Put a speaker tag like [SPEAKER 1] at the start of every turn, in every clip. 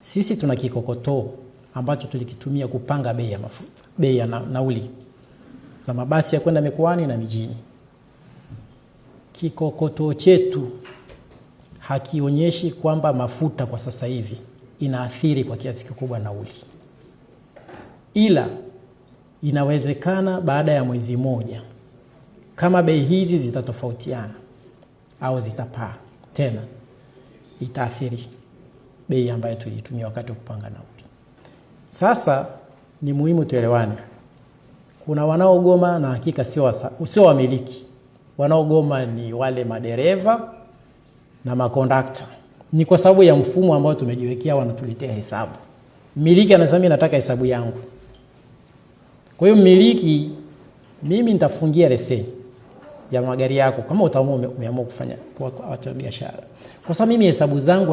[SPEAKER 1] Sisi tuna kikokotoo ambacho tulikitumia kupanga bei ya mafuta, bei ya nauli za mabasi ya kwenda mikoani na mijini. Kikokotoo chetu hakionyeshi kwamba mafuta kwa sasa hivi inaathiri kwa kiasi kikubwa nauli. Ila inawezekana baada ya mwezi mmoja kama bei hizi zitatofautiana au zitapaa tena, itaathiri bei ambayo tulitumia wakati wa kupanga nauli. Sasa ni muhimu tuelewane. Kuna wanaogoma na hakika sio wamiliki. Wanaogoma ni wale madereva na makondakta. Ni kwa sababu ya mfumo ambao tumejiwekea, wanatuletea hesabu. Mmiliki anasema mimi nataka hesabu yangu. Kwa hiyo mmiliki, mimi nitafungia leseni ya magari yako kama umeamua kufanya kwa biashara. Kwa sababu mimi hesabu zangu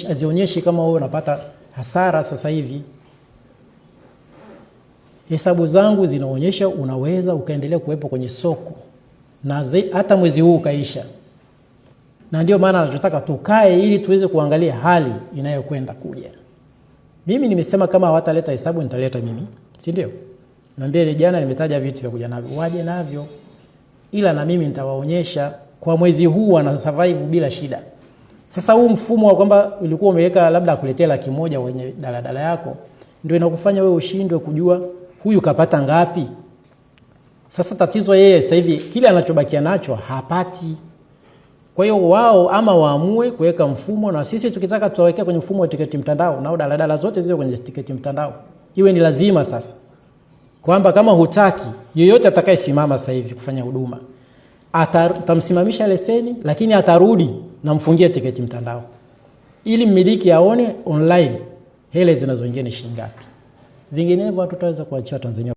[SPEAKER 1] hazionyeshi kama wewe unapata hasara sasa hivi. Hesabu zangu zinaonyesha unaweza ukaendelea kuwepo kwenye soko na hata mwezi huu ukaisha. Na ndio maana tunataka tukae ili tuweze kuangalia hali inayokwenda kuja. Mimi nimesema kama hawataleta hesabu nitaleta mimi, si ndio? Naambia jana nimetaja vitu vya kuja navyo, waje navyo. Ila na mimi nitawaonyesha kwa mwezi huu wana survive bila shida. Sasa huu mfumo wa kwamba ulikuwa umeweka labda akuletea 100,000 kwenye daladala yako ndio inakufanya wewe ushindwe kujua huyu kapata ngapi. Sasa tatizo yeye sasa hivi kile anachobakia nacho hapati. Kwa hiyo wao ama waamue kuweka mfumo, na sisi tukitaka tuwawekea kwenye mfumo wa tiketi mtandao, na daladala zote ziwe kwenye tiketi mtandao. Iwe ni lazima sasa kwamba kama hutaki yeyote atakayesimama sasa hivi kufanya huduma atamsimamisha leseni, lakini atarudi na mfungie tiketi mtandao ili mmiliki aone online hele zinazoingia ni shilingi ngapi. Vinginevyo hatutaweza kuachia Tanzania.